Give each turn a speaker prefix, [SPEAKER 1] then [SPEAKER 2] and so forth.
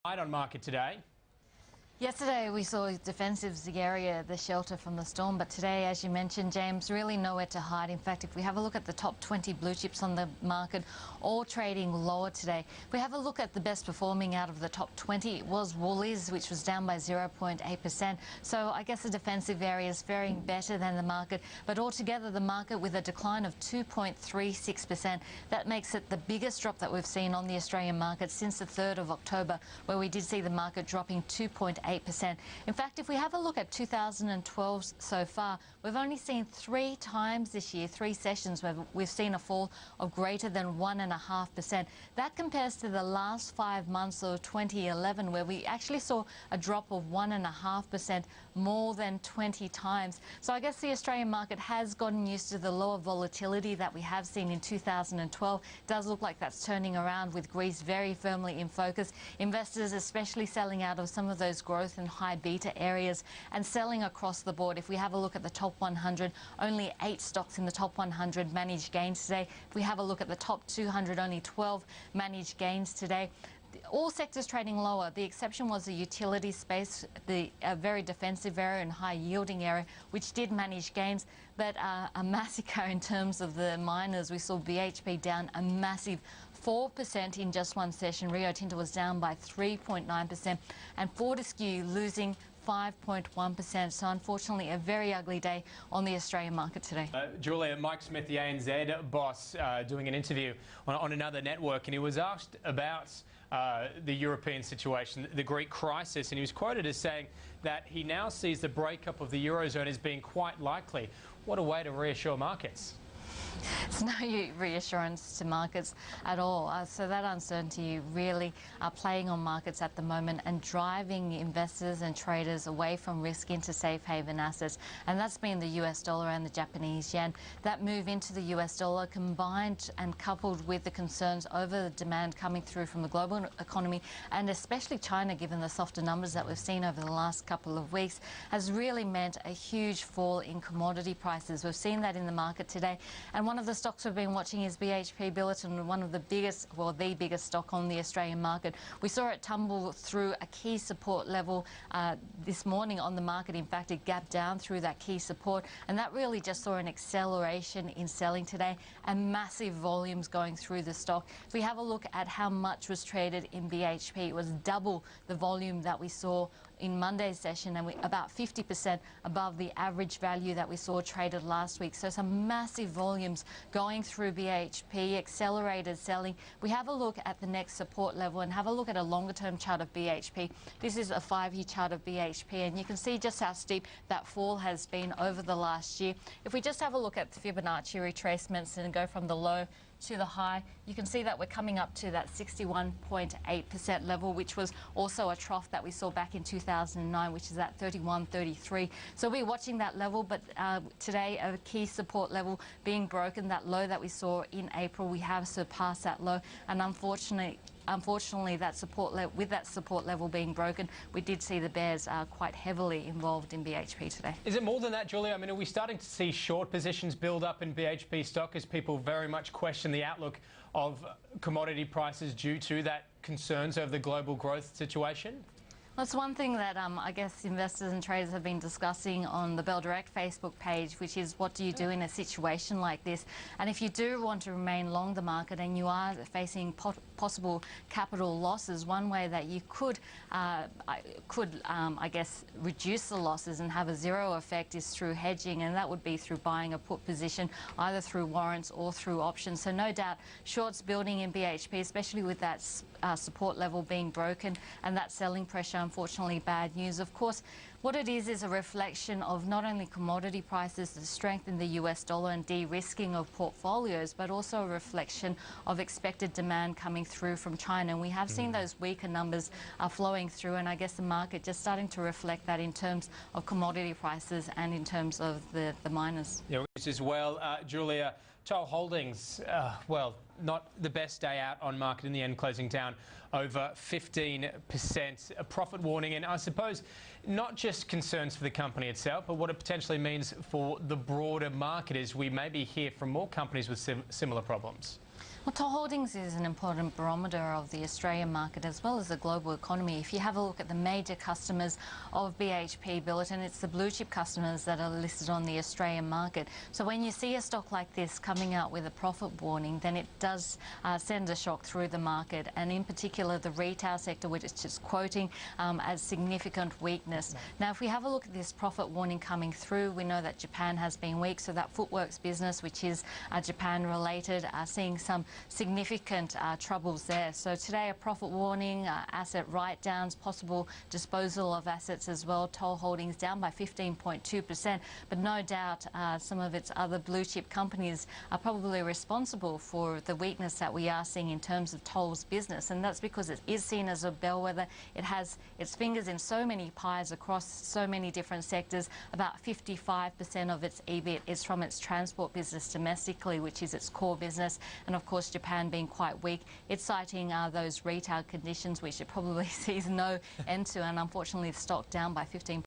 [SPEAKER 1] On market today.
[SPEAKER 2] Yesterday we saw defensive area, the shelter from the storm, but today, as you mentioned, James, really nowhere to hide. In fact, if we have a look at the top 20 blue chips on the market, all trading lower today. If we have a look at the best performing out of the top 20, it was Woolies, which was down by 0.8%. So I guess the defensive area is faring better than the market, but altogether the market with a decline of 2.36%. That makes it the biggest drop that we've seen on the Australian market since the 3rd of October, where we did see the market dropping 2.8%. In fact, if we have a look at 2012 so far, we've only seen 3 times this year, 3 sessions, where we've seen a fall of greater than 1.5%. That compares to the last 5 months of 2011, where we actually saw a drop of 1.5%, more than 20 times. So I guess the Australian market has gotten used to the lower volatility that we have seen in 2012. It does look like that's turning around, with Greece very firmly in focus. Investors especially selling out of some of those growth and high beta areas and selling across the board. If we have a look at the top 100, only 8 stocks in the top 100 managed gains today. If we have a look at the top 200, only 12 managed gains today. All sectors trading lower. The exception was the utility space, the very defensive area and high yielding area, which did manage gains, but a massacre in terms of the miners. We saw BHP down a massive 4% in just one session. Rio Tinto was down by 3.9%, and Fortescue losing 5.1%. So unfortunately, a very ugly day on the Australian market today.
[SPEAKER 1] Julia, Mike Smith, the ANZ boss, doing an interview on another network, and he was asked about the European situation, the Greek crisis, and he was quoted as saying that he now sees the breakup of the Eurozone as being quite likely. What a way to reassure markets.
[SPEAKER 2] It's no reassurance to markets at all. So that uncertainty really are playing on markets at the moment and driving investors and traders away from risk into safe haven assets. And that's been the US dollar and the Japanese yen. That move into the US dollar, combined and coupled with the concerns over the demand coming through from the global economy, and especially China, given the softer numbers that we've seen over the last couple of weeks, has really meant a huge fall in commodity prices. We've seen that in the market today. And one of the stocks we've been watching is BHP Billiton, one of the biggest, well, the biggest stock on the Australian market. We saw it tumble through a key support level this morning on the market. In fact, it gapped down through that key support, and that really just saw an acceleration in selling today and massive volumes going through the stock. If we have a look at how much was traded in BHP, it was double the volume that we saw in Monday's session, and about 50% above the average value that we saw traded last week. So some massive volumes going through BHP, accelerated selling. We have a look at the next support level and have a look at a longer term chart of BHP. This is a 5-year chart of BHP, and you can see just how steep that fall has been over the last year. If we just have a look at the Fibonacci retracements and go from the low to the high, you can see that we're coming up to that 61.8% level, which was also a trough that we saw back in 2009, which is at 31.33. So we're watching that level, but today a key support level being broken. That low that we saw in April, we have surpassed that low, and unfortunately, that support with that support level being broken, we did see the bears quite heavily involved in BHP today.
[SPEAKER 1] Is it more than that, Julia? I mean, are we starting to see short positions build up in BHP stock as people very much question the outlook of commodity prices due to that concerns over the global growth situation?
[SPEAKER 2] That's one thing that I guess investors and traders have been discussing on the Bell Direct Facebook page, which is what do you do in a situation like this? And if you do want to remain long the market and you are facing possible capital losses, one way that you could I guess, reduce the losses and have a zero effect is through hedging, and that would be through buying a put position, either through warrants or through options. So no doubt, shorts building in BHP, especially with that support level being broken and that selling pressure. Unfortunately, bad news. Of course, what it is a reflection of not only commodity prices, the strength in the US dollar and de-risking of portfolios, but also a reflection of expected demand coming through from China. And we have seen those weaker numbers flowing through, and I guess the market just starting to reflect that in terms of commodity prices and in terms of the miners.
[SPEAKER 1] Yeah, as well, Julia, Toll Holdings, well, not the best day out on market in the end, closing down over 15%. A profit warning, and I suppose not just concerns for the company itself, but what it potentially means for the broader market as we maybe hear from more companies with similar problems.
[SPEAKER 2] Well, Toll Holdings is an important barometer of the Australian market as well as the global economy. If you have a look at the major customers of BHP Billiton, it's the blue chip customers that are listed on the Australian market. So when you see a stock like this coming out with a profit warning, then it does send a shock through the market, and in particular the retail sector, which is just quoting as significant weakness. Now, if we have a look at this profit warning coming through, we know that Japan has been weak, so that Footworks business, which is Japan related, seeing some significant troubles there. So today a profit warning, asset write-downs, possible disposal of assets as well. Toll Holdings down by 15.2%, but no doubt some of its other blue chip companies are probably responsible for the weakness that we are seeing in terms of Toll's business, and that's because it is seen as a bellwether. It has its fingers in so many pies across so many different sectors. About 55% of its EBIT is from its transport business domestically, which is its core business, and of course Japan being quite weak. It's citing those retail conditions which it probably sees no end to, and unfortunately the stock down by 15%.